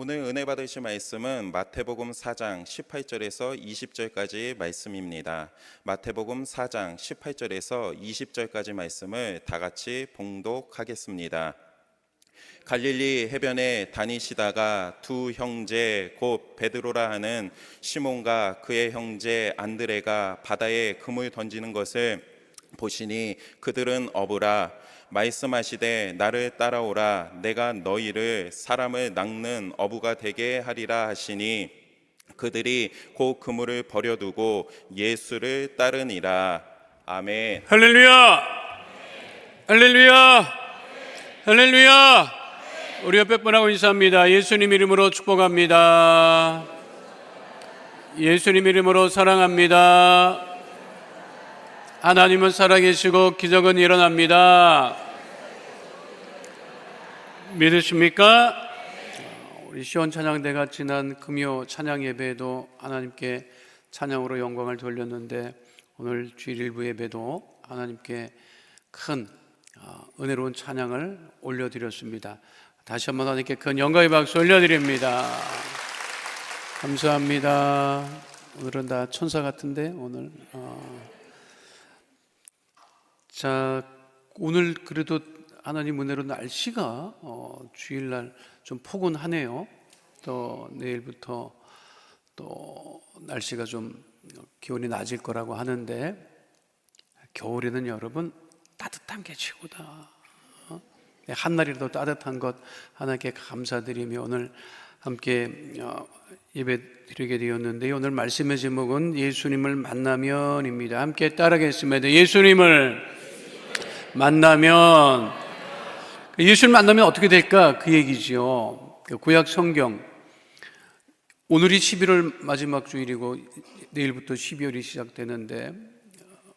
오늘 은혜 받으실 말씀은 마태복음 4장 18절에서 20절까지 말씀입니다. 마태복음 4장 18절에서 20절까지 말씀을 다 같이 봉독하겠습니다. 갈릴리 해변에 다니시다가 두 형제 곧 베드로라 하는 시몬과 그의 형제 안드레가 바다에 그물 던지는 것을 보시니 그들은 어부라 말씀하시되 나를 따라오라 내가 너희를 사람을 낚는 어부가 되게 하리라 하시니 그들이 곧 그물을 버려두고 예수를 따르니라. 아멘. 할렐루야! 할렐루야! 할렐루야! 우리 옆에 분하고 인사합니다. 예수님 이름으로 축복합니다. 예수님 이름으로 사랑합니다. 하나님은 살아계시고 기적은 일어납니다. 믿으십니까? 우리 시온 찬양대가 지난 금요 찬양 예배에도 하나님께 찬양으로 영광을 돌렸는데 오늘 주일 일부 예배도 하나님께 큰 은혜로운 찬양을 올려드렸습니다. 다시 한번 하나님께 큰 영광의 박수 올려드립니다. 감사합니다. 오늘은 다 천사 같은데 오늘 자, 오늘 그래도 하나님 은혜로 날씨가 주일날 좀 포근하네요. 또 내일부터 또 날씨가 좀 기온이 낮을 거라고 하는데 겨울에는 여러분 따뜻한 게 최고다. 한날이라도 따뜻한 것 하나님께 감사드리며 오늘 함께 예배 드리게 되었는데 오늘 말씀의 제목은 예수님을 만나면입니다. 함께 따라하겠습니다. 예수님을 만나면, 예수를 만나면 어떻게 될까? 그 얘기죠. 구약 성경, 오늘이 11월 마지막 주일이고 내일부터 12월이 시작되는데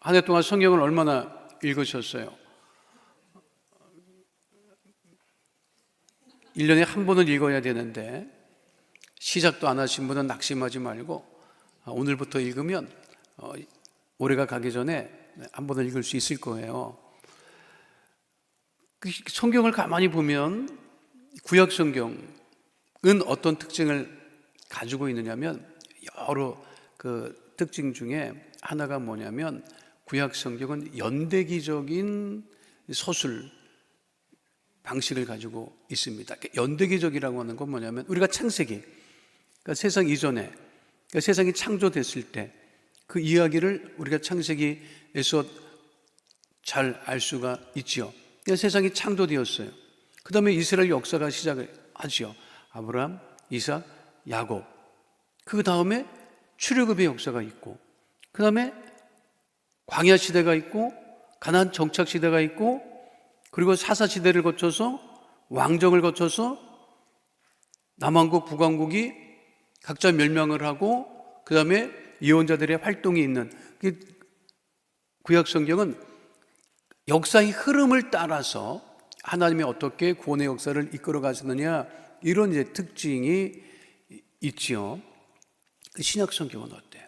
한 해 동안 성경을 얼마나 읽으셨어요? 1년에 한 번은 읽어야 되는데 시작도 안 하신 분은 낙심하지 말고 오늘부터 읽으면 올해가 가기 전에 한 번은 읽을 수 있을 거예요. 성경을 가만히 보면 구약 성경은 어떤 특징을 가지고 있느냐면 여러 그 특징 중에 하나가 뭐냐면 구약 성경은 연대기적인 서술 방식을 가지고 있습니다. 연대기적이라고 하는 건 뭐냐면 우리가 창세기, 그러니까 세상 이전에, 그러니까 세상이 창조됐을 때 그 이야기를 우리가 창세기에서 잘 알 수가 있지요. 세상이 창조되었어요. 그 다음에 이스라엘 역사가 시작을 하죠. 아브라함, 이삭, 야곱. 그 다음에 출애굽의 역사가 있고, 그 다음에 광야 시대가 있고, 가나안 정착 시대가 있고, 그리고 사사 시대를 거쳐서 왕정을 거쳐서 남왕국, 북왕국이 각자 멸망을 하고, 그 다음에 예언자들의 활동이 있는 구약 성경은 역사의 흐름을 따라서 하나님이 어떻게 구원의 역사를 이끌어 가시느냐 이런 이제 특징이 있지요. 신약 성경은 어때요?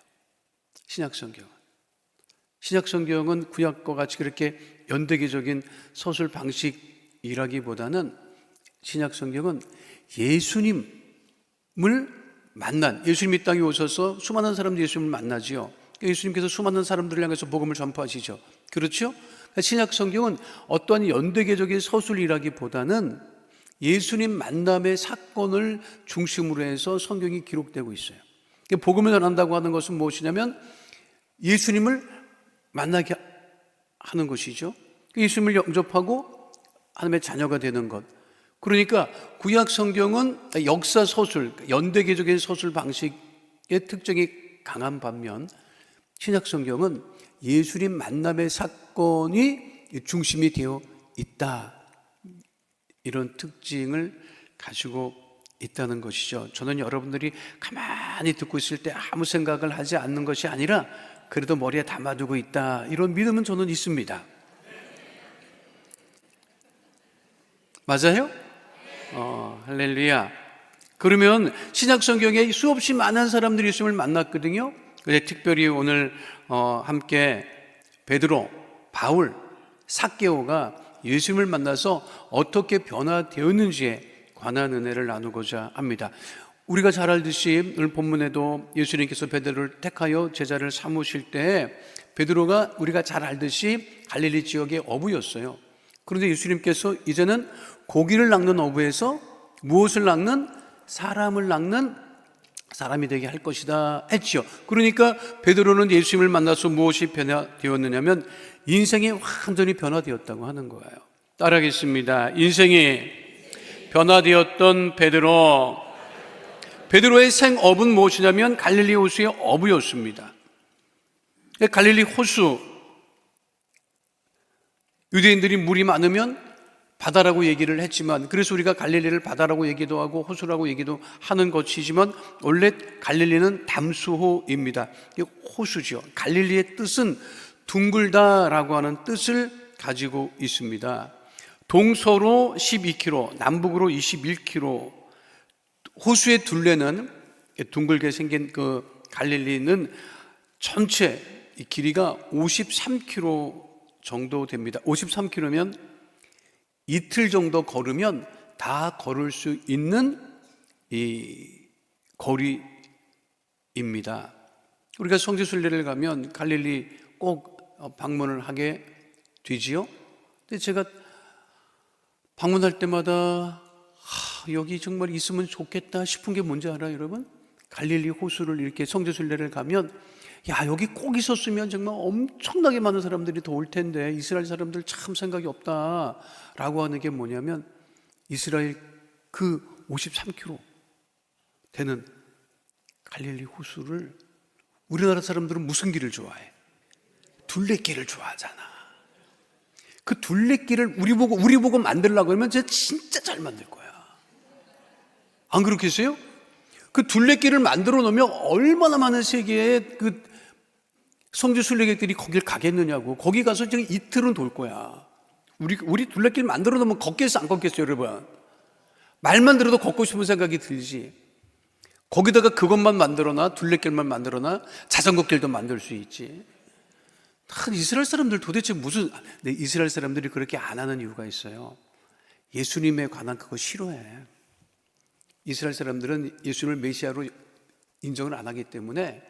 신약 성경은 구약과 같이 그렇게 연대기적인 서술 방식이라기보다는 신약 성경은 예수님을 만난, 예수님이 땅에 오셔서 수많은 사람들이 예수님을 만나지요. 예수님께서 수많은 사람들을 향해서 복음을 전파하시죠. 그렇죠? 신약 성경은 어떠한 연대계적인 서술이라기보다는 예수님 만남의 사건을 중심으로 해서 성경이 기록되고 있어요. 복음을 전한다고 하는 것은 무엇이냐면 예수님을 만나게 하는 것이죠. 예수님을 영접하고 하나님의 자녀가 되는 것. 그러니까 구약 성경은 역사 서술, 연대계적인 서술 방식의 특징이 강한 반면 신약 성경은 예수님 만남의 사건이 중심이 되어 있다. 이런 특징을 가지고 있다는 것이죠. 저는 여러분들이 가만히 듣고 있을 때 아무 생각을 하지 않는 것이 아니라 그래도 머리에 담아두고 있다. 이런 믿음은 저는 있습니다. 맞아요? 할렐루야. 그러면 신약 성경에 수없이 많은 사람들이 예수님을 만났거든요. 근데 특별히 오늘 함께 베드로, 바울, 삭개오가 예수님을 만나서 어떻게 변화되었는지에 관한 은혜를 나누고자 합니다. 우리가 잘 알듯이 오늘 본문에도 예수님께서 베드로를 택하여 제자를 삼으실 때 베드로가 우리가 잘 알듯이 갈릴리 지역의 어부였어요. 그런데 예수님께서 이제는 고기를 낚는 어부에서 무엇을 낚는? 사람을 낚는 사람이 되게 할 것이다 했죠. 그러니까 베드로는 예수님을 만나서 무엇이 변화되었느냐면 인생이 완전히 변화되었다고 하는 거예요. 따라하겠습니다. 인생이 변화되었던 베드로의 생업은 무엇이냐면 갈릴리 호수의 어부였습니다. 갈릴리 호수, 유대인들이 물이 많으면 바다라고 얘기를 했지만, 그래서 우리가 갈릴리를 바다라고 얘기도 하고 호수라고 얘기도 하는 것이지만 원래 갈릴리는 담수호입니다. 호수죠. 갈릴리의 뜻은 둥글다라고 하는 뜻을 가지고 있습니다. 동서로 12km, 남북으로 21km. 호수의 둘레는 둥글게 생긴 그 갈릴리는 전체 길이가 53km 정도 됩니다. 53km면 이틀 정도 걸으면 다 걸을 수 있는 이 거리입니다. 우리가 성지순례를 가면 갈릴리 꼭 방문을 하게 되지요. 근데 제가 방문할 때마다 여기 정말 있으면 좋겠다 싶은 게 뭔지 알아요, 여러분? 갈릴리 호수를 이렇게 성지순례를 가면 여기 꼭 있었으면 정말 엄청나게 많은 사람들이 더 올 텐데 이스라엘 사람들 참 생각이 없다라고 하는 게 뭐냐면 이스라엘 그 53km 되는 갈릴리 호수를 우리나라 사람들은 무슨 길을 좋아해? 둘레길을 좋아하잖아. 그 둘레길을 우리 보고 만들려고 하면 진짜 잘 만들 거야. 안 그렇겠어요? 그 둘레길을 만들어 놓으면 얼마나 많은 세계의 그 성지 순례객들이 거길 가겠느냐고. 거기 가서 지금 이틀은 돌 거야. 우리 둘레길 만들어 놓으면 걷겠어, 안 걷겠어요, 여러분? 말만 들어도 걷고 싶은 생각이 들지. 거기다가 그것만 만들어놔, 둘레길만 만들어놔, 자전거길도 만들 수 있지. 이스라엘 사람들 도대체 이스라엘 사람들이 그렇게 안 하는 이유가 있어요. 예수님에 관한 그거 싫어해. 이스라엘 사람들은 예수님을 메시아로 인정을 안 하기 때문에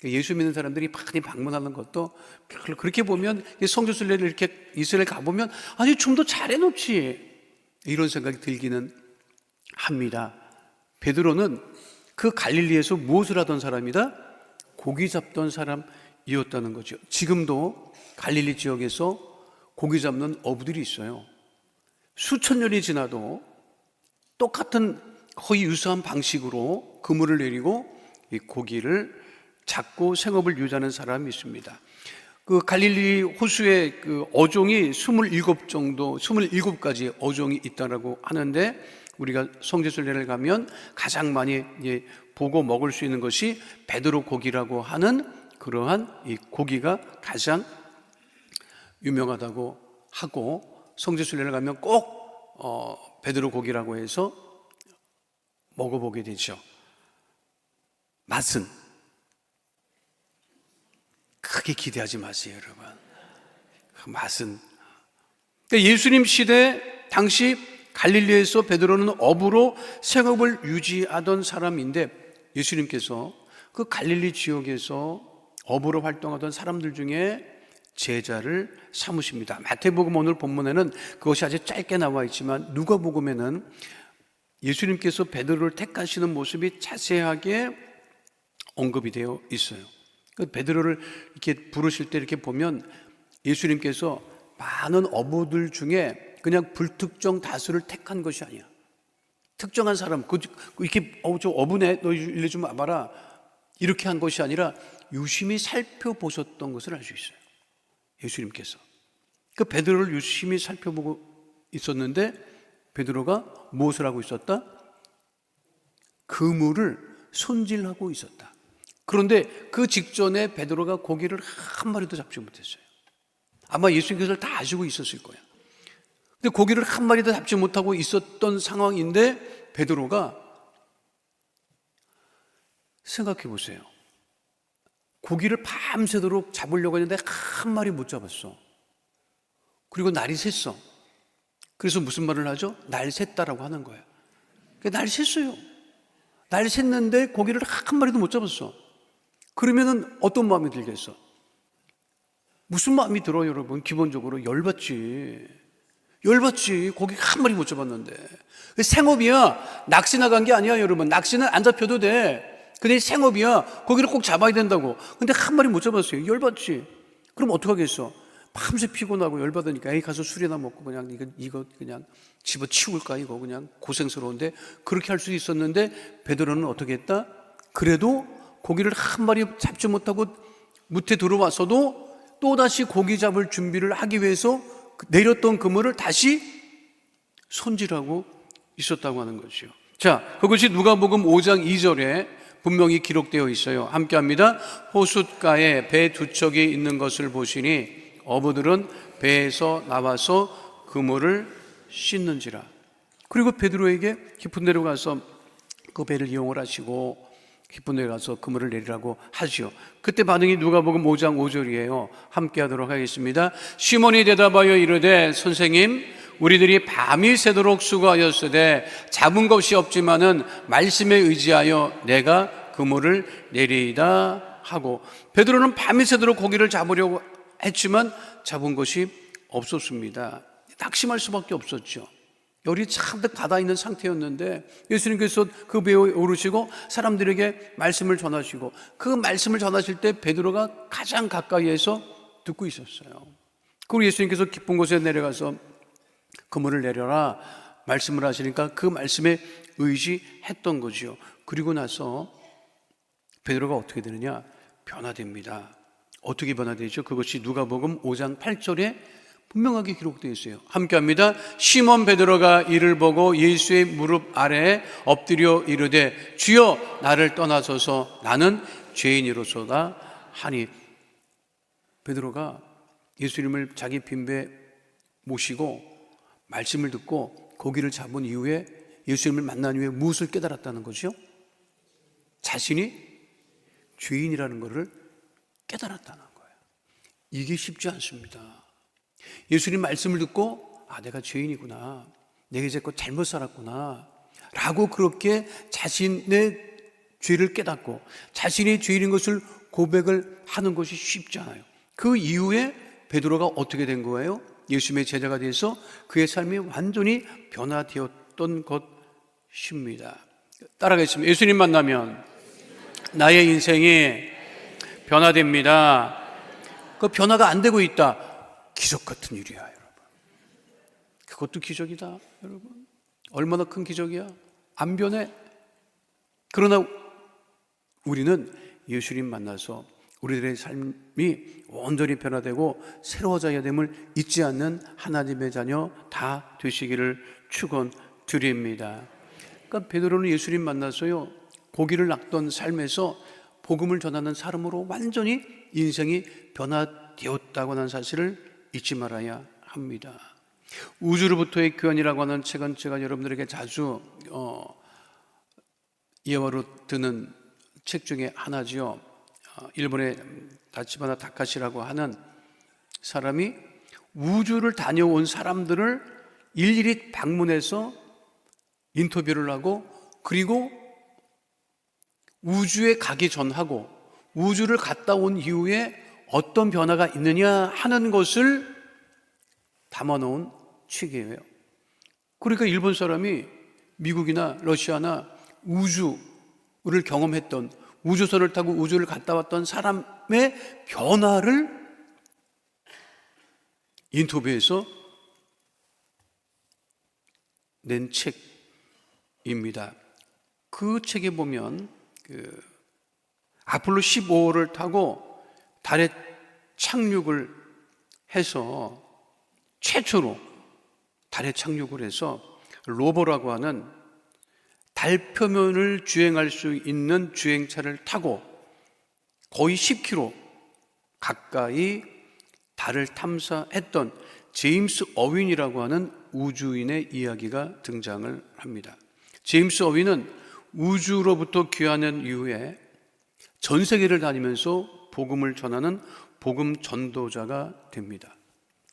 예수 믿는 사람들이 많이 방문하는 것도 별로, 그렇게 보면 성지순례를 이렇게 이스라엘 가보면 아니 좀 더 잘해놓지 이런 생각이 들기는 합니다. 베드로는 그 갈릴리에서 무엇을 하던 사람이다? 고기 잡던 사람이었다는 거죠. 지금도 갈릴리 지역에서 고기 잡는 어부들이 있어요. 수천 년이 지나도 똑같은 거의 유사한 방식으로 그물을 내리고 이 고기를 잡고 생업을 유지하는 사람이 있습니다. 그 갈릴리 호수에 그 어종이 27가지 어종이 있다라고 하는데 우리가 성지순례를 가면 가장 많이 보고 먹을 수 있는 것이 베드로 고기라고 하는 그러한 이 고기가 가장 유명하다고 하고 성지순례를 가면 꼭 베드로 고기라고 해서 먹어보게 되죠. 맛은 크게 기대하지 마세요, 여러분. 그 맛은 예수님 시대 당시 갈릴리에서 베드로는 어부로 생업을 유지하던 사람인데 예수님께서 그 갈릴리 지역에서 어부로 활동하던 사람들 중에 제자를 삼으십니다. 마태복음 오늘 본문에는 그것이 아주 짧게 나와 있지만 누가복음에는 예수님께서 베드로를 택하시는 모습이 자세하게 언급이 되어 있어요. 베드로를 이렇게 부르실 때 이렇게 보면 예수님께서 많은 어부들 중에 그냥 불특정 다수를 택한 것이 아니야. 특정한 사람, 이렇게 저 어부네, 너 일로 좀 와봐라 이렇게 한 것이 아니라 유심히 살펴보셨던 것을 알 수 있어요. 예수님께서 그 베드로를 유심히 살펴보고 있었는데 베드로가 무엇을 하고 있었다? 그물을 손질하고 있었다. 그런데 그 직전에 베드로가 고기를 한 마리도 잡지 못했어요. 아마 예수님께서 다 아시고 있었을 거예요. 근데 고기를 한 마리도 잡지 못하고 있었던 상황인데 베드로가 생각해 보세요. 고기를 밤새도록 잡으려고 했는데 한 마리 못 잡았어. 그리고 날이 샜어. 그래서 무슨 말을 하죠? 날 샜다라고 하는 거예요. 날 샜어요. 날 샜는데 고기를 한 마리도 못 잡았어. 그러면은 어떤 마음이 들겠어? 무슨 마음이 들어요, 여러분? 기본적으로 열받지. 열받지. 고기 한 마리 못 잡았는데. 생업이야. 낚시 나간 게 아니야, 여러분. 낚시는 안 잡혀도 돼. 근데 생업이야. 고기를 꼭 잡아야 된다고. 근데 한 마리 못 잡았어요. 열받지. 그럼 어떡하겠어? 밤새 피곤하고 열받으니까 에이 가서 술이나 먹고 그냥 이거 그냥 집어치울까 이거 그냥 고생스러운데 그렇게 할 수 있었는데 베드로는 어떻게 했다? 그래도 고기를 한 마리 잡지 못하고 무태 들어와서도 또다시 고기 잡을 준비를 하기 위해서 내렸던 그물을 다시 손질하고 있었다고 하는 것이요. 자, 그것이 누가복음 5장 2절에 분명히 기록되어 있어요. 함께 합니다. 호숫가에 배 두 척이 있는 것을 보시니 어부들은 배에서 나와서 그물을 씻는지라. 그리고 베드로에게 깊은 데로 가서 그 배를 이용을 하시고 깊은 데 가서 그물을 내리라고 하지요. 그때 반응이 누가복음 5장 5절이에요. 함께 하도록 하겠습니다. 시몬이 대답하여 이르되 선생님 우리들이 밤이 새도록 수고하였으되 잡은 것이 없지만은 말씀에 의지하여 내가 그물을 내리이다 하고 베드로는 밤이 새도록 고기를 잡으려고 했지만 잡은 것이 없었습니다. 낙심할 수밖에 없었죠. 열이 잔뜩 받아있는 상태였는데 예수님께서 그 배에 오르시고 사람들에게 말씀을 전하시고 그 말씀을 전하실 때 베드로가 가장 가까이에서 듣고 있었어요. 그리고 예수님께서 깊은 곳에 내려가서 그물을 내려라 말씀을 하시니까 그 말씀에 의지했던 거죠. 그리고 나서 베드로가 어떻게 되느냐? 변화됩니다. 어떻게 변화되죠? 그것이 누가복음 5장 8절에 분명하게 기록되어 있어요. 함께 합니다. 시몬 베드로가 이를 보고 예수의 무릎 아래에 엎드려 이르되 주여 나를 떠나소서 나는 죄인이로소다 하니 베드로가 예수님을 자기 빈배 모시고 말씀을 듣고 고기를 잡은 이후에 예수님을 만난 이후에 무엇을 깨달았다는 거죠? 자신이 죄인이라는 것을 깨달았다는 거예요. 이게 쉽지 않습니다. 예수님 말씀을 듣고 내가 죄인이구나, 내가 이제껏 잘못 살았구나 라고 그렇게 자신의 죄를 깨닫고 자신이 죄인인 것을 고백을 하는 것이 쉽지 않아요. 그 이후에 베드로가 어떻게 된 거예요? 예수님의 제자가 돼서 그의 삶이 완전히 변화되었던 것입니다. 따라가겠습니다. 예수님 만나면 나의 인생이 변화됩니다. 그 변화가 안 되고 있다. 기적 같은 일이야, 여러분. 그것도 기적이다, 여러분. 얼마나 큰 기적이야. 안 변해. 그러나 우리는 예수님 만나서 우리들의 삶이 온전히 변화되고 새로워져야 됨을 잊지 않는 하나님의 자녀 다 되시기를 축원드립니다. 그러니까 베드로는 예수님 만나서요, 고기를 낚던 삶에서 복음을 전하는 사람으로 완전히 인생이 변화되었다고 하는 사실을 잊지 말아야 합니다. 우주로부터의 교환이라고 하는 책은 제가 여러분들에게 자주 예화로 드는 책 중에 하나지요. 일본의 다치바나 다카시라고 하는 사람이 우주를 다녀온 사람들을 일일이 방문해서 인터뷰를 하고 그리고 우주에 가기 전하고 우주를 갔다 온 이후에 어떤 변화가 있느냐 하는 것을 담아놓은 책이에요. 그러니까 일본 사람이 미국이나 러시아나 우주를 경험했던 우주선을 타고 우주를 갔다 왔던 사람의 변화를 인터뷰해서 낸 책입니다. 그 책에 보면 아폴로 15호를 타고 달에 착륙을 해서 최초로 달에 착륙을 해서 로버라고 하는 달 표면을 주행할 수 있는 주행차를 타고 거의 10km 가까이 달을 탐사했던 제임스 어윈이라고 하는 우주인의 이야기가 등장을 합니다. 제임스 어윈은 우주로부터 귀환한 이후에 전 세계를 다니면서 복음을 전하는 복음 전도자가 됩니다.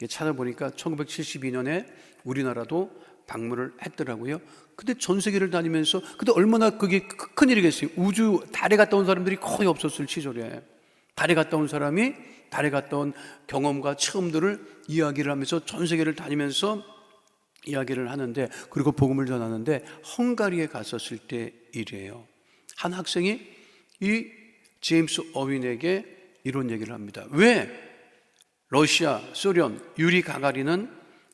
찾아보니까 1972년에 우리나라도 방문을 했더라고요. 근데 전 세계를 다니면서 근데 얼마나 그게 큰 일이겠어요. 우주 달에 갔다 온 사람들이 거의 없었을 시절에 달에 갔다 온 사람이 달에 갔다 온 경험과 체험들을 이야기를 하면서 전 세계를 다니면서 이야기를 하는데, 그리고 복음을 전하는데 헝가리에 갔었을 때 일이에요. 한 학생이 이 제임스 어윈에게 이런 얘기를 합니다. 왜 러시아, 소련, 유리 가가린은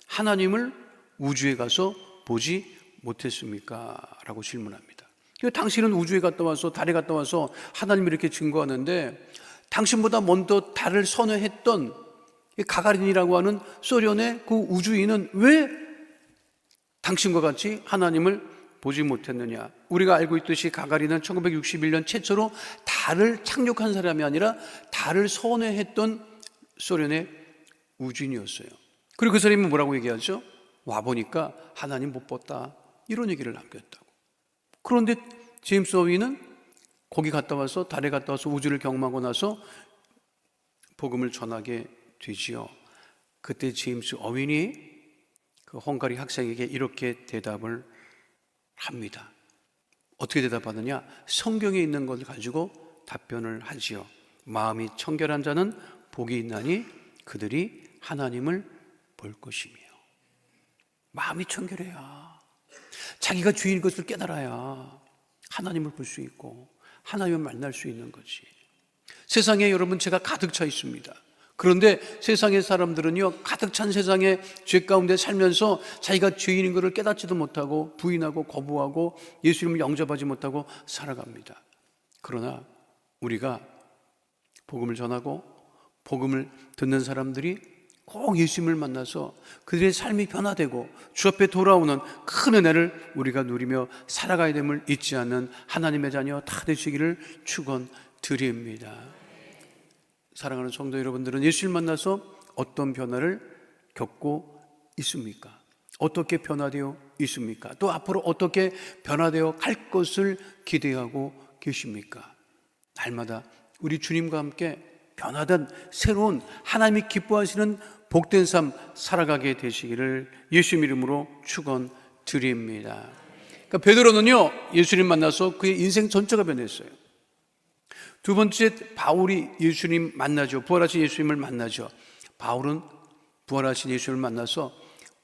하나님을 우주에 가서 보지 못했습니까? 라고 질문합니다. 당신은 우주에 갔다 와서 달에 갔다 와서 하나님을 이렇게 증거하는데 당신보다 먼저 달을 선회했던 가가린이라고 하는 소련의 그 우주인은 왜 당신과 같이 하나님을 보지 못했느냐? 우리가 알고 있듯이 가가린은 1961년 최초로 달을 착륙한 사람이 아니라 달을 선회했던 소련의 우주인이었어요. 그리고 그 사람이 뭐라고 얘기하죠? 와보니까 하나님 못 봤다, 이런 얘기를 남겼다고. 그런데 제임스 어윈은 거기 갔다 와서 달에 갔다 와서 우주를 경험하고 나서 복음을 전하게 되지요. 그때 제임스 어윈이 그 헝가리 학생에게 이렇게 대답을 합니다. 어떻게 대답하느냐? 성경에 있는 것을 가지고 답변을 하지요. 마음이 청결한 자는 복이 있나니 그들이 하나님을 볼 것이며. 마음이 청결해야, 자기가 죄인 것을 깨달아야 하나님을 볼 수 있고 하나님을 만날 수 있는 거지. 세상에 여러분 죄가 가득 차 있습니다. 그런데 세상의 사람들은요, 가득 찬 세상에 죄 가운데 살면서 자기가 죄인인 것을 깨닫지도 못하고 부인하고 거부하고 예수님을 영접하지 못하고 살아갑니다. 그러나 우리가 복음을 전하고 복음을 듣는 사람들이 꼭 예수님을 만나서 그들의 삶이 변화되고 주 앞에 돌아오는 큰 은혜를 우리가 누리며 살아가야 됨을 잊지 않는 하나님의 자녀 다 되시기를 축원드립니다. 사랑하는 성도 여러분들은 예수를 만나서 어떤 변화를 겪고 있습니까? 어떻게 변화되어 있습니까? 또 앞으로 어떻게 변화되어 갈 것을 기대하고 계십니까? 날마다 우리 주님과 함께 변화된 새로운 하나님이 기뻐하시는 복된 삶 살아가게 되시기를 예수님 이름으로 축원드립니다. 그러니까 베드로는요, 예수님 만나서 그의 인생 전체가 변했어요. 두 번째, 바울이 예수님 만나죠. 부활하신 예수님을 만나죠. 바울은 부활하신 예수님을 만나서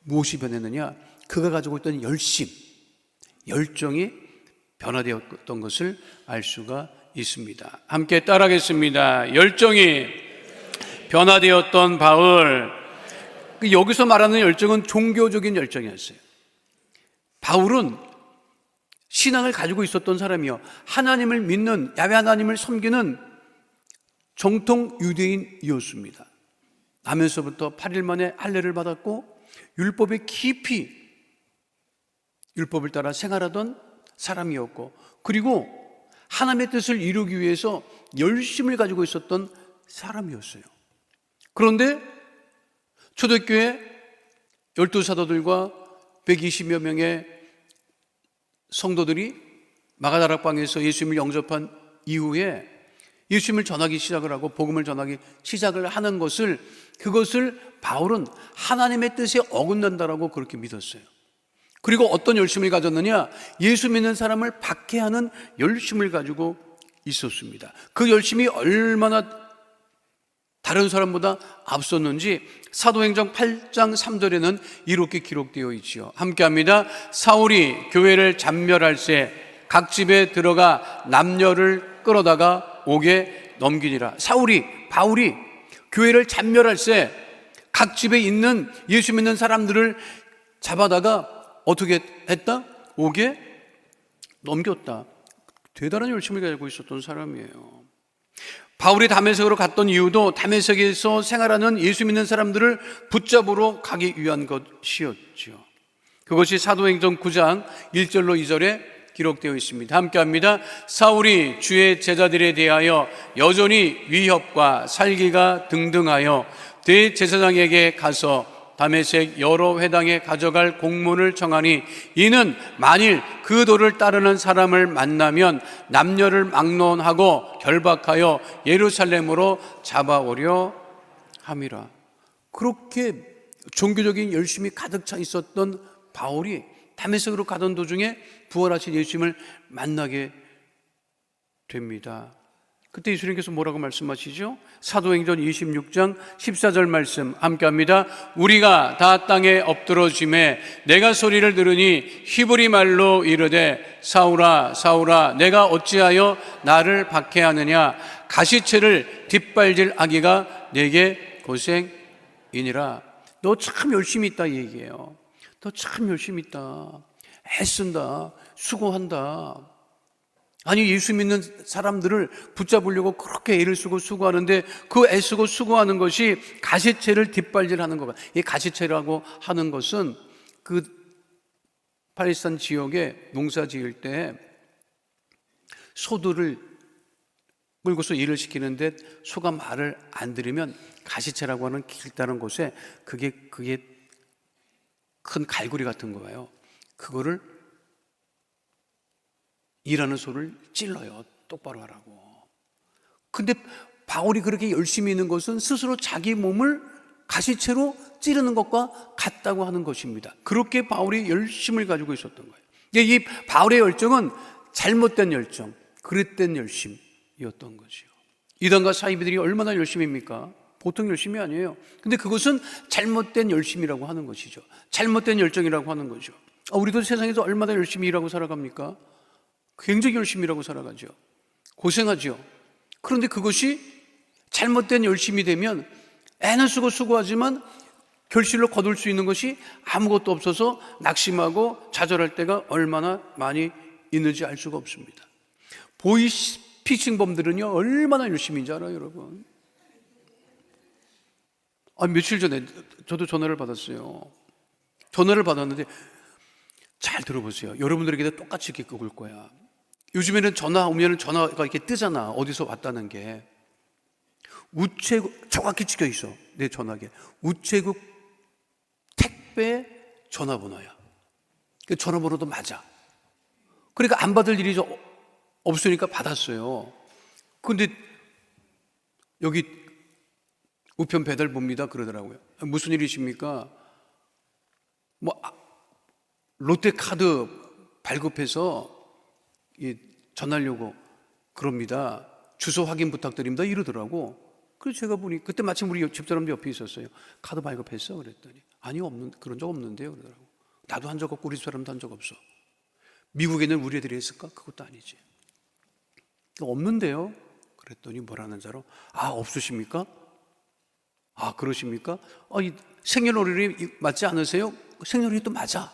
무엇이 변했느냐? 그가 가지고 있던 열정이 변화되었던 것을 알 수가 있습니다. 함께 따라하겠습니다. 열정이 변화되었던 바울. 여기서 말하는 열정은 종교적인 열정이었어요. 바울은 신앙을 가지고 있었던 사람이요, 하나님을 믿는, 야훼 하나님을 섬기는 정통 유대인이었습니다. 나면서부터 8일 만에 할례를 받았고 율법에 깊이 율법을 따라 생활하던 사람이었고, 그리고 하나님의 뜻을 이루기 위해서 열심을 가지고 있었던 사람이었어요. 그런데 초대교회 12사도들과 120여 명의 성도들이 마가다락방에서 예수님을 영접한 이후에 예수님을 전하기 시작을 하고 복음을 전하기 시작을 하는 것을, 그것을 바울은 하나님의 뜻에 어긋난다라고 그렇게 믿었어요. 그리고 어떤 열심을 가졌느냐? 예수 믿는 사람을 박해하는 열심을 가지고 있었습니다. 그 열심이 얼마나 다른 사람보다 앞섰는지 사도행전 8장 3절에는 이렇게 기록되어 있지요. 함께합니다. 사울이 교회를 잔멸할새 각 집에 들어가 남녀를 끌어다가 옥에 넘기니라. 바울이 교회를 잔멸할새 각 집에 있는 예수 믿는 사람들을 잡아다가 어떻게 했다? 옥에 넘겼다. 대단한 열심을 가지고 있었던 사람이에요. 바울이 다메섹으로 갔던 이유도 다메섹에서 생활하는 예수 믿는 사람들을 붙잡으러 가기 위한 것이었죠. 그것이 사도행전 9장 1절로 2절에 기록되어 있습니다. 함께합니다. 사울이 주의 제자들에 대하여 여전히 위협과 살기가 등등하여 대제사장에게 가서 다메섹 여러 회당에 가져갈 공문을 청하니, 이는 만일 그 도를 따르는 사람을 만나면 남녀를 막론하고 결박하여 예루살렘으로 잡아오려 함이라. 그렇게 종교적인 열심이 가득 차 있었던 바울이 다메섹으로 가던 도중에 부활하신 예수님을 만나게 됩니다. 그때 예수님께서 뭐라고 말씀하시죠? 사도행전 26장 14절 말씀 함께합니다. 우리가 다 땅에 엎드러짐에 내가 소리를 들으니 히브리 말로 이르되 사울아 사울아 내가 어찌하여 나를 박해하느냐 가시체를 뒷발질 아기가 내게 고생이니라. 너 참 열심히 있다 이 얘기예요. 너 참 열심히 있다, 애쓴다, 수고한다. 아니 예수 믿는 사람들을 붙잡으려고 그렇게 애를 쓰고 수고하는데 그 애쓰고 수고하는 것이 가시체를 뒷발질하는 거가. 이 가시체라고 하는 것은 그 팔레스타인 지역에 농사 지을 때 소들을 끌고서 일을 시키는데 소가 말을 안 들으면 가시체라고 하는 길다는 곳에 그게 큰 갈고리 같은 거예요. 그거를 일하는 소를 찔러요. 똑바로 하라고. 근데 바울이 그렇게 열심히 있는 것은 스스로 자기 몸을 가시체로 찌르는 것과 같다고 하는 것입니다. 그렇게 바울이 열심을 가지고 있었던 거예요. 이 바울의 열정은 잘못된 열정, 그릇된 열심이었던 거죠. 이단과 사이비들이 얼마나 열심입니까? 보통 열심이 아니에요. 근데 그것은 잘못된 열심이라고 하는 것이죠. 잘못된 열정이라고 하는 거죠. 우리도 세상에서 얼마나 열심히 일하고 살아갑니까? 굉장히 열심히 일하고 살아가죠. 고생하죠. 그런데 그것이 잘못된 열심이 되면 애는 쓰고 수고하지만 결실로 거둘 수 있는 것이 아무것도 없어서 낙심하고 좌절할 때가 얼마나 많이 있는지 알 수가 없습니다. 보이스피싱범들은요 얼마나 열심히인지 알아요, 여러분? 며칠 전에 저도 전화를 받았어요. 전화를 받았는데 잘 들어보세요. 여러분들에게도 똑같이 이렇게 올 거야. 요즘에는 전화 오면 전화가 이렇게 뜨잖아. 어디서 왔다는 게. 우체국, 정확히 찍혀 있어. 내 전화기에. 우체국 택배 전화번호야. 그 전화번호도 맞아. 그러니까 안 받을 일이 없으니까 받았어요. 근데 여기 우편 배달봅니다 그러더라고요. 무슨 일이십니까? 롯데카드 발급해서 전하려고 그럽니다. 주소 확인 부탁드립니다 이러더라고. 그래서 제가 보니 그때 마침 우리 집사람도 옆에 있었어요. 카드 발급했어? 그랬더니 아니요, 그런 적 없는데요 그러더라고. 나도 한 적 없고 우리 집사람도 한 적 없어. 미국에는 우리 애들이 했을까? 그것도 아니지. 없는데요? 그랬더니 뭐라는 자로 없으십니까? 그러십니까? 생년월일이 맞지 않으세요? 생년월일도 맞아.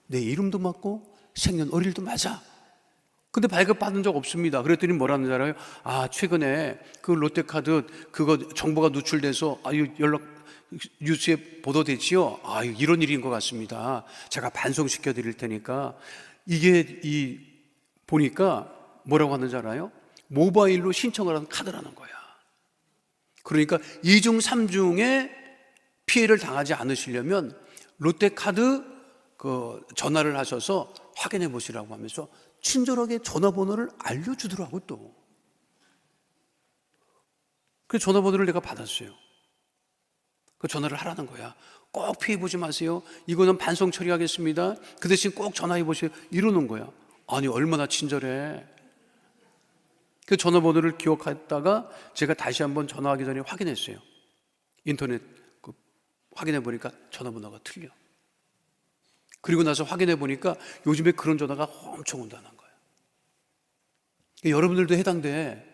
내 이름도 맞고 생년월일도 맞아. 근데 발급받은 적 없습니다. 그랬더니 뭐라는 줄 알아요? 최근에 그 롯데카드 그거 정보가 누출돼서 연락 뉴스에 보도됐지요? 이런 일인 것 같습니다. 제가 반송시켜 드릴 테니까. 이게 보니까 뭐라고 하는 줄 알아요? 모바일로 신청을 하는 카드라는 거야. 그러니까 2중 3중에 피해를 당하지 않으시려면 롯데카드 전화를 하셔서 확인해 보시라고 하면서 친절하게 전화번호를 알려주더라고 또. 그 전화번호를 내가 받았어요. 그 전화를 하라는 거야. 꼭 피해 보지 마세요. 이거는 반송 처리하겠습니다. 그 대신 꼭 전화해 보세요. 이러는 거야. 얼마나 친절해. 그 전화번호를 기억했다가 제가 다시 한번 전화하기 전에 확인했어요. 인터넷 확인해 보니까 전화번호가 틀려. 그리고 나서 확인해 보니까 요즘에 그런 전화가 엄청 온다는 거예요. 여러분들도 해당돼.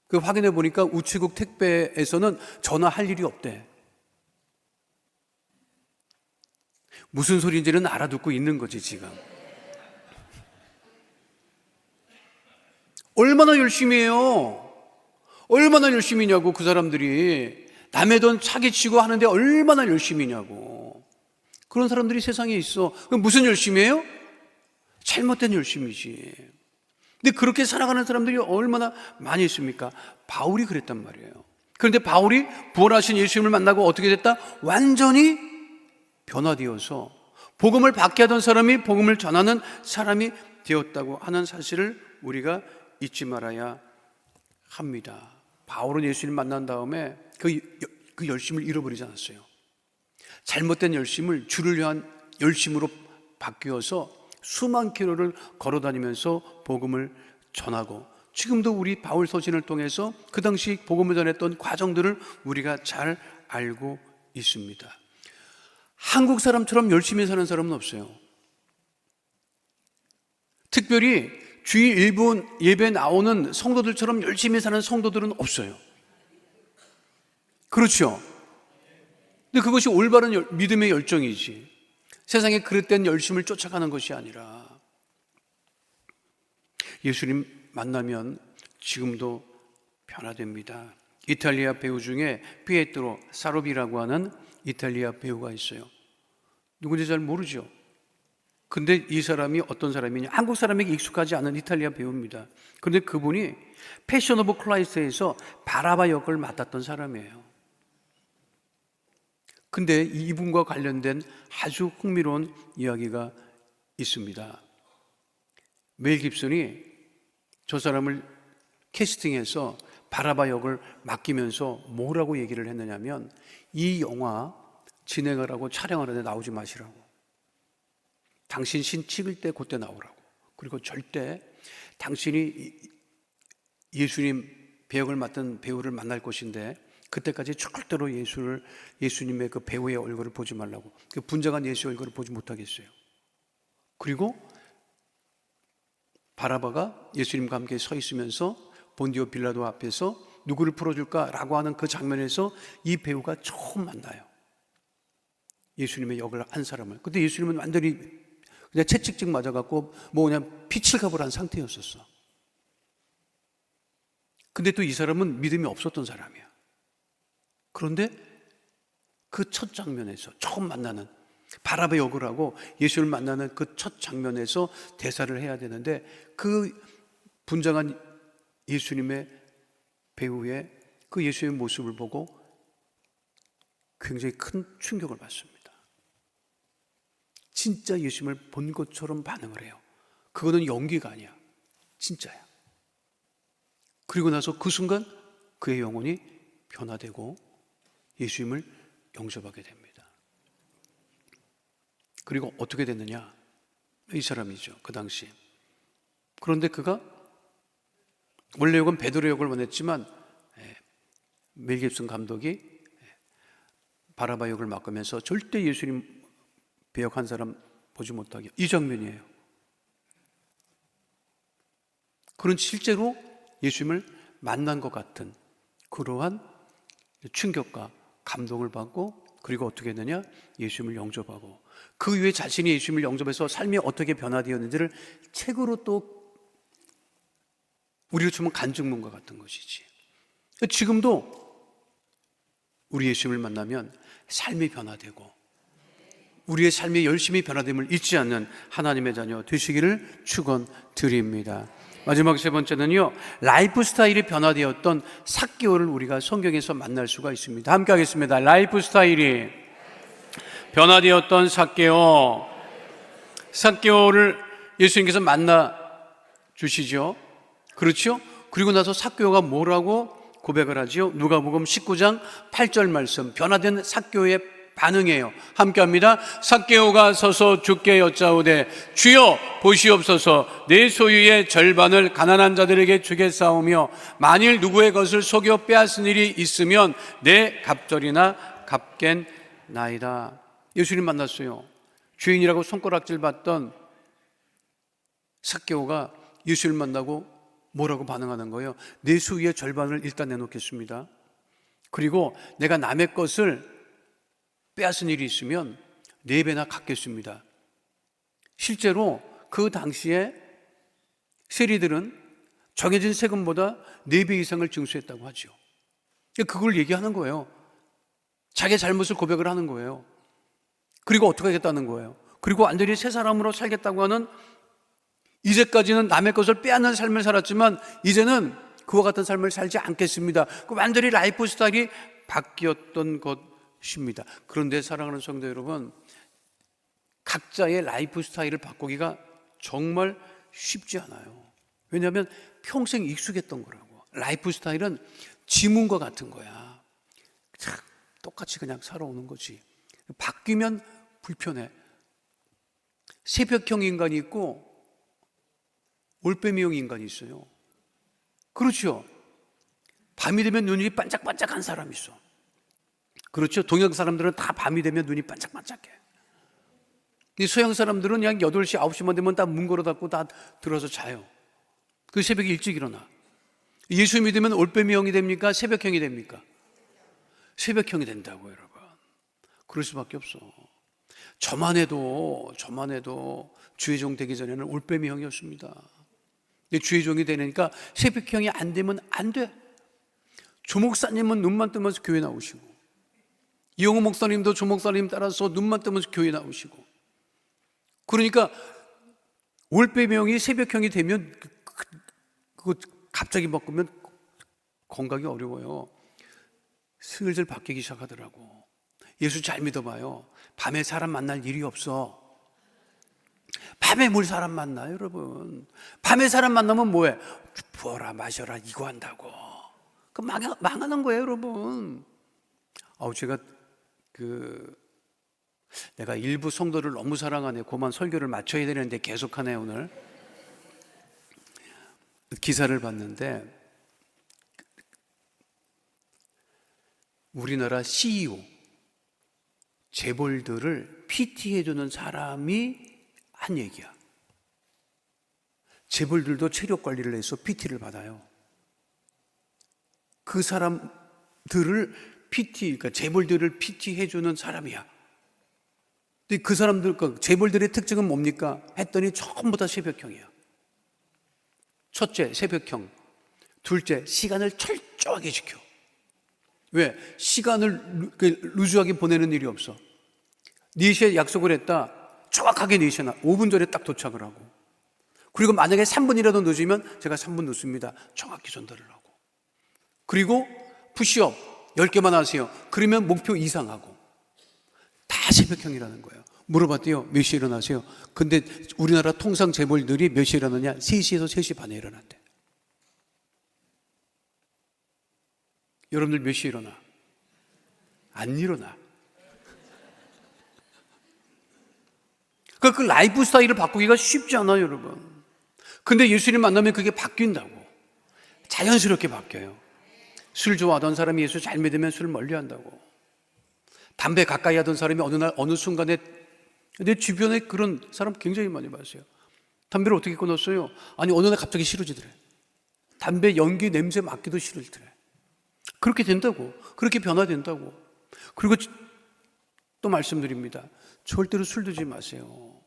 그 확인해 보니까 우체국 택배에서는 전화할 일이 없대. 무슨 소리인지는 알아듣고 있는 거지 지금. 얼마나 열심히 해요. 얼마나 열심히냐고. 그 사람들이 남의 돈 사기치고 하는데 얼마나 열심히냐고. 그런 사람들이 세상에 있어. 그럼 무슨 열심히 해요? 잘못된 열심이지. 근데 그렇게 살아가는 사람들이 얼마나 많이 있습니까? 바울이 그랬단 말이에요. 그런데 바울이 부활하신 예수님을 만나고 어떻게 됐다? 완전히 변화되어서 복음을 받게 하던 사람이 복음을 전하는 사람이 되었다고 하는 사실을 우리가 잊지 말아야 합니다. 바울은 예수님 만난 다음에 그 열심을 잃어버리지 않았어요. 잘못된 열심을 주를 위한 열심으로 바뀌어서 수만 킬로를 걸어 다니면서 복음을 전하고, 지금도 우리 바울 서신을 통해서 그 당시 복음을 전했던 과정들을 우리가 잘 알고 있습니다. 한국 사람처럼 열심히 사는 사람은 없어요. 특별히 주일 일본 예배 나오는 성도들처럼 열심히 사는 성도들은 없어요. 그렇죠? 근데 그것이 올바른 믿음의 열정이지, 세상에 그릇된 열심을 쫓아가는 것이 아니라, 예수님 만나면 지금도 변화됩니다. 이탈리아 배우 중에 피에트로 사로비라고 하는 이탈리아 배우가 있어요. 누군지 잘 모르죠. 근데 이 사람이 어떤 사람이냐, 한국 사람에게 익숙하지 않은 이탈리아 배우입니다. 그런데 그분이 패션 오브 크라이스트에서 바라바 역을 맡았던 사람이에요. 근데 이분과 관련된 아주 흥미로운 이야기가 있습니다. 멜 깁슨이 저 사람을 캐스팅해서 바라바 역을 맡기면서 뭐라고 얘기를 했느냐면, 이 영화 진행을 하고 촬영을 하는데 나오지 마시라고. 당신 신 찍을 때 그때 나오라고. 그리고 절대 당신이 예수님 배역을 맡은 배우를 만날 것인데 그때까지 절대로 예수님의 그 배우의 얼굴을 보지 말라고. 그 분장한 예수의 얼굴을 보지 못하겠어요. 그리고 바라바가 예수님과 함께 서 있으면서 본디오 빌라도 앞에서 누구를 풀어줄까라고 하는 그 장면에서 이 배우가 처음 만나요. 예수님의 역을 한 사람을. 근데 예수님은 완전히 그냥 채찍찍 맞아갖고 뭐 그냥 피칠갑을 한 상태였었어. 근데 또 이 사람은 믿음이 없었던 사람이야. 그런데 그 첫 장면에서 처음 만나는 바라바 역을 하고 예수를 만나는 그 첫 장면에서 대사를 해야 되는데, 그 분장한 예수님의 배우의 그 예수의 모습을 보고 굉장히 큰 충격을 받습니다. 진짜 예수님을 본 것처럼 반응을 해요. 그거는 연기가 아니야, 진짜야. 그리고 나서 그 순간 그의 영혼이 변화되고 예수님을 영접하게 됩니다. 그리고 어떻게 됐느냐, 이 사람이죠, 그 당시. 그런데 그가 원래 역은 베드로 역을 원했지만 멜 깁슨 감독이 바라바 역을 맡으면서 절대 예수님 배역한 사람 보지 못하게, 이 장면이에요. 그런 실제로 예수님을 만난 것 같은 그러한 충격과 감동을 받고, 그리고 어떻게 했느냐, 예수님을 영접하고, 그 이후에 자신이 예수님을 영접해서 삶이 어떻게 변화되었는지를 책으로 또 우리로 치면 간증문과 같은 것이지. 지금도 우리 예수님을 만나면 삶이 변화되고 우리의 삶이 열심히 변화됨을 잊지 않는 하나님의 자녀 되시기를 축원드립니다. 마지막 세 번째는요, 라이프 스타일이 변화되었던 삭개오를 우리가 성경에서 만날 수가 있습니다. 함께 하겠습니다. 라이프 스타일이 변화되었던 삭개오. 삭개오를 예수님께서 만나 주시죠. 그렇죠? 그리고 나서 삭개오가 뭐라고 고백을 하죠? 누가복음 19장 8절 말씀, 변화된 삭개오의 반응이에요. 함께합니다. 삭개오가 서서 주께 여짜오되 주여 보시옵소서, 내 소유의 절반을 가난한 자들에게 주겠사오며 만일 누구의 것을 속여 빼앗은 일이 있으면 내 갑절이나 갚겠나이다. 예수님 만났어요. 죄인이라고 손가락질 받던 삭개오가 예수를 만나고 뭐라고 반응하는 거예요? 내 소유의 절반을 일단 내놓겠습니다. 그리고 내가 남의 것을 빼앗은 일이 있으면 4배나 갚겠습니다. 실제로 그 당시에 세리들은 정해진 세금보다 4배 이상을 징수했다고 하죠. 그걸 얘기하는 거예요. 자기의 잘못을 고백을 하는 거예요. 그리고 어떻게 하겠다는 거예요. 그리고 완전히 새 사람으로 살겠다고 하는, 이제까지는 남의 것을 빼앗는 삶을 살았지만 이제는 그와 같은 삶을 살지 않겠습니다. 완전히 라이프 스타일이 바뀌었던 것입니다. 그런데 사랑하는 성도 여러분, 각자의 라이프 스타일을 바꾸기가 정말 쉽지 않아요. 왜냐하면 평생 익숙했던 거라고. 라이프 스타일은 지문과 같은 거야. 똑같이 그냥 살아오는 거지. 바뀌면 불편해. 새벽형 인간이 있고 올빼미형 인간이 있어요. 그렇죠? 밤이 되면 눈이 반짝반짝한 사람이 있어. 그렇죠? 동양 사람들은 다 밤이 되면 눈이 반짝반짝해. 이 서양 사람들은 그냥 8시, 9시만 되면 다 문 걸어 닫고 다 들어서 자요. 그 새벽에 일찍 일어나. 예수 믿으면 올빼미형이 됩니까? 새벽형이 됩니까? 새벽형이 된다고, 여러분. 그럴 수밖에 없어. 저만 해도 주의 종 되기 전에는 올빼미형이었습니다. 근데 주의 종이 되니까 새벽형이 안 되면 안 돼. 조 목사님은 눈만 뜨면서 교회 나오시고, 이영호 목사님도 조 목사님 따라서 눈만 뜨면서 교회 나오시고. 그러니까 올빼미형이 새벽형이 되면 그거 갑자기 바꾸면 건강이 어려워요. 슬슬 바뀌기 시작하더라고. 예수 잘 믿어봐요. 밤에 사람 만날 일이 없어. 밤에 뭘 사람 만나, 여러분? 밤에 사람 만나면 뭐해? 부어라 마셔라 이거 한다고. 그 망하는 거예요, 여러분. 제가 내가 일부 성도를 너무 사랑하네. 그만 설교를 마쳐야 되는데 계속하네. 오늘 기사를 봤는데 우리나라 CEO 재벌들을 PT해주는 사람이 한 얘기야. 재벌들도 체력 관리를 해서 PT를 받아요. 그 사람들을 그러니까 재벌들을 PT해주는 사람이야. 근데 그 사람들, 재벌들의 특징은 뭡니까? 했더니 전부 다 새벽형이야. 첫째, 새벽형. 둘째, 시간을 철저하게 지켜. 왜? 시간을 루즈하게 보내는 일이 없어. 4시에 약속을 했다. 정확하게 4시에 5분 전에 딱 도착을 하고. 그리고 만약에 3분이라도 늦으면 제가 3분 늦습니다. 정확히 전달을 하고. 그리고 푸시업 10개만 하세요. 그러면 목표 이상하고. 다 새벽형이라는 거예요. 물어봤대요. 몇 시에 일어나세요? 근데 우리나라 통상 재벌들이 몇 시에 일어나냐? 3시에서 3시 반에 일어난대. 여러분들 몇 시에 일어나? 안 일어나. 그 라이프 스타일을 바꾸기가 쉽지 않아요, 여러분. 근데 예수님 만나면 그게 바뀐다고. 자연스럽게 바뀌어요. 술 좋아하던 사람이 예수 잘 믿으면 술 멀리 한다고. 담배 가까이 하던 사람이 어느 순간에 내 주변에 그런 사람 굉장히 많이 봤어요. 담배를 어떻게 끊었어요? 아니, 어느 날 갑자기 싫어지더래. 담배 연기 냄새 맡기도 싫어지더래. 그렇게 된다고. 그렇게 변화된다고. 그리고 또 말씀드립니다. 절대로 술 드지 마세요.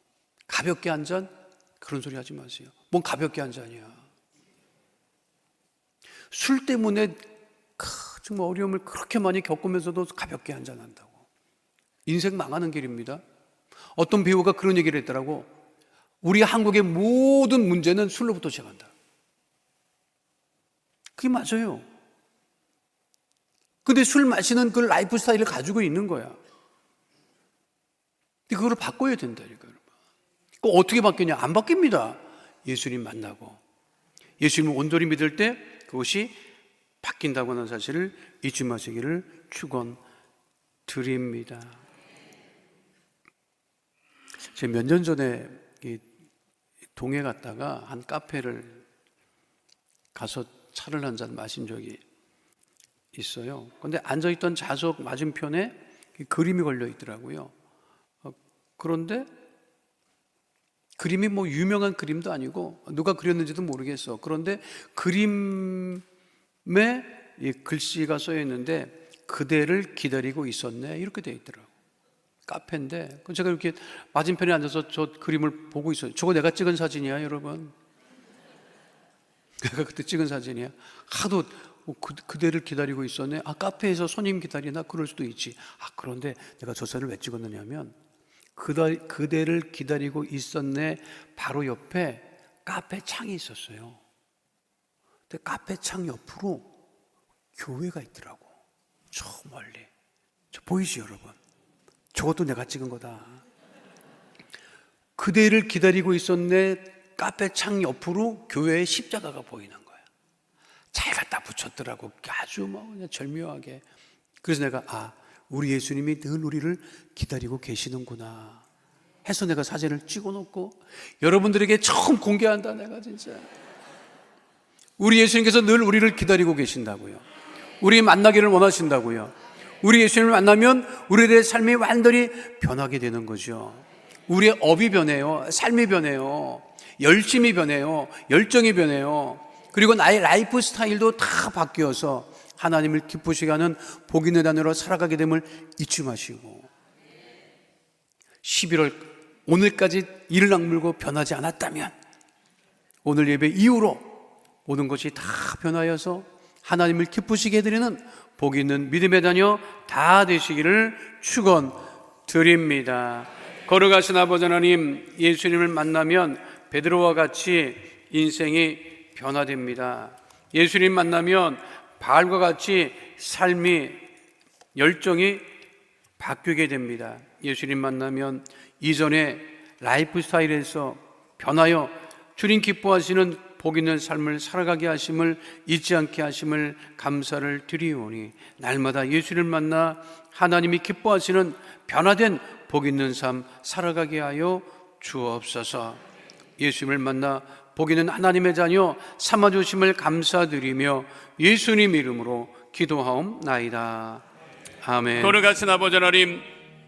가볍게 한 잔? 그런 소리 하지 마세요. 뭔 가볍게 한 잔이야. 술 때문에 정말 어려움을 그렇게 많이 겪으면서도 가볍게 한 잔 한다고. 인생 망하는 길입니다. 어떤 배우가 그런 얘기를 했더라고. 우리 한국의 모든 문제는 술로부터 시작한다. 그게 맞아요. 근데 술 마시는 그 라이프 스타일을 가지고 있는 거야. 근데 그걸 바꿔야 된다니까, 여러분. 그 어떻게 바뀌냐? 안 바뀝니다. 예수님 만나고. 예수님을 온전히 믿을 때 그것이 바뀐다고 하는 사실을 잊지 마시기를 축원드립니다. 제가 몇 년 전에 동해 갔다가 한 카페를 가서 차를 한 잔 마신 적이 있어요. 근데 앉아있던 좌석 맞은편에 그림이 걸려 있더라고요. 그런데 그림이 뭐 유명한 그림도 아니고 누가 그렸는지도 모르겠어. 그런데 그림에 글씨가 써 있는데 그대를 기다리고 있었네 이렇게 돼 있더라고. 카페인데 제가 이렇게 맞은편에 앉아서 저 그림을 보고 있어요. 저거 내가 찍은 사진이야, 여러분. 내가 그때 찍은 사진이야. 하도 그대를 기다리고 있었네. 카페에서 손님 기다리나? 그럴 수도 있지. 그런데 내가 저 사진을 왜 찍었느냐 하면 그대를 기다리고 있었네 바로 옆에 카페 창이 있었어요. 근데 카페 창 옆으로 교회가 있더라고. 저 멀리. 저 보이지, 여러분? 저것도 내가 찍은 거다. 그대를 기다리고 있었네 카페 창 옆으로 교회의 십자가가 보이는 거야. 잘 갖다 붙였더라고. 아주 그냥 절묘하게. 그래서 내가 우리 예수님이 늘 우리를 기다리고 계시는구나. 해서 내가 사진을 찍어놓고 여러분들에게 처음 공개한다. 내가 진짜 우리 예수님께서 늘 우리를 기다리고 계신다고요. 우리 만나기를 원하신다고요. 우리 예수님을 만나면 우리들의 삶이 완전히 변하게 되는 거죠. 우리의 업이 변해요. 삶이 변해요. 열심이 변해요. 열정이 변해요. 그리고 나의 라이프 스타일도 다 바뀌어서 하나님을 기쁘시게 하는 복 있는 자녀로 살아가게 됨을 잊지 마시고 11월 오늘까지 이를 악물고 변하지 않았다면 오늘 예배 이후로 모든 것이 다 변하여서 하나님을 기쁘시게 해드리는 복 있는 믿음의 자녀 다 되시기를 축원드립니다. 거룩하신 아버지 하나님, 예수님을 만나면 베드로와 같이 인생이 변화됩니다. 예수님 만나면 바알과 같이 삶이 열정이 바뀌게 됩니다. 예수님 만나면 이전의 라이프 스타일에서 변하여 주님 기뻐하시는 복 있는 삶을 살아가게 하심을 잊지 않게 하심을 감사를 드리오니 날마다 예수를 만나 하나님이 기뻐하시는 변화된 복 있는 삶 살아가게 하여 주옵소서. 예수님을 만나 복 있는 하나님의 자녀 삼아주심을 감사드리며 예수님 이름으로 기도하옵나이다. 아멘. 거룩하신 아버지 하나님,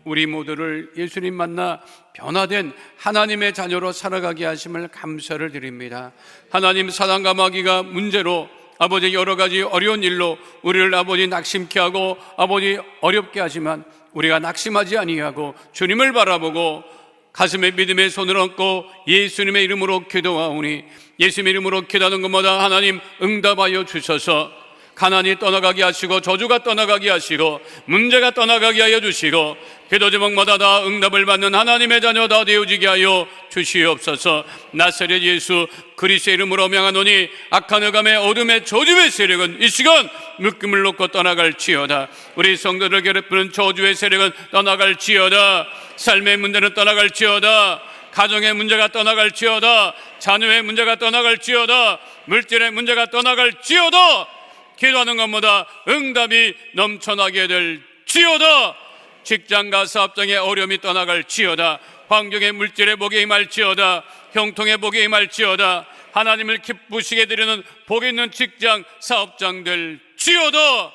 우리 모두를 예수님 만나 변화된 하나님의 자녀로 살아가게 하심을 감사를 드립니다. 하나님, 사단과 마귀가 문제로 아버지 여러 가지 어려운 일로 우리를 아버지 낙심케 하고 아버지 어렵게 하지만 우리가 낙심하지 아니하고 주님을 바라보고 가슴에 믿음의 손을 얹고 예수님의 이름으로 기도하오니 예수님의 이름으로 기도하는 것마다 하나님 응답하여 주셔서 가난이 떠나가게 하시고 저주가 떠나가게 하시고 문제가 떠나가게 하여 주시고 기도 제목마다 다 응답을 받는 하나님의 자녀 다 되어지게 하여 주시옵소서. 나사렛 예수 그리스도의 이름으로 명하노니 악한 흑암의 어둠의 저주의 세력은 이 시간 묶임을 놓고 떠나갈지어다. 우리 성도를 괴롭히는 저주의 세력은 떠나갈지어다. 삶의 문제는 떠나갈지어다. 가정의 문제가 떠나갈지어다. 자녀의 문제가 떠나갈지어다. 물질의 문제가 떠나갈지어다. 기도하는 것보다 응답이 넘쳐나게 될지어다. 직장과 사업장의 어려움이 떠나갈지어다. 환경의 물질의 복에 임할지어다. 형통의 복에 임할지어다. 하나님을 기쁘시게 드리는 복 있는 직장 사업장 될지어다.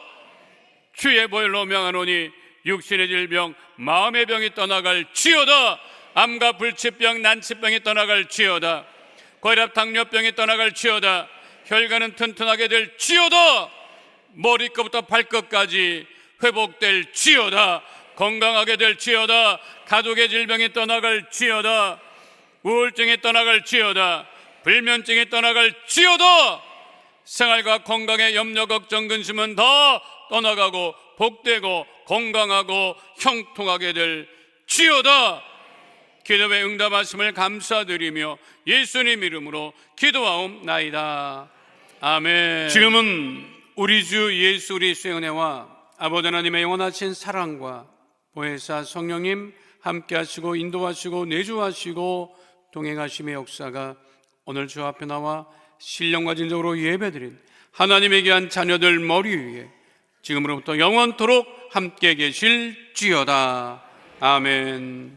주의 보혈로 명하노니 육신의 질병 마음의 병이 떠나갈지어다. 암과 불치병 난치병이 떠나갈지어다. 고혈압 당뇨병이 떠나갈지어다. 혈관은 튼튼하게 될지어다. 머리끝부터 발끝까지 회복될지어다. 건강하게 될지어다. 가족의 질병이 떠나갈지어다. 우울증이 떠나갈지어다. 불면증이 떠나갈지어다. 생활과 건강의 염려 걱정 근심은 다 떠나가고 복되고 건강하고 형통하게 될지어다. 기도에 응답하심을 감사드리며 예수님 이름으로 기도하옵나이다. 아멘. 지금은 우리 주 예수 그리스도의 은혜와 아버지 하나님의 영원하신 사랑과 보혜사 성령님 함께 하시고 인도하시고 내주하시고 동행하심의 역사가 오늘 주 앞에 나와 신령과 진정으로 예배드린 하나님의 귀한 자녀들 머리 위에 지금으로부터 영원토록 함께 계실지어다. 아멘.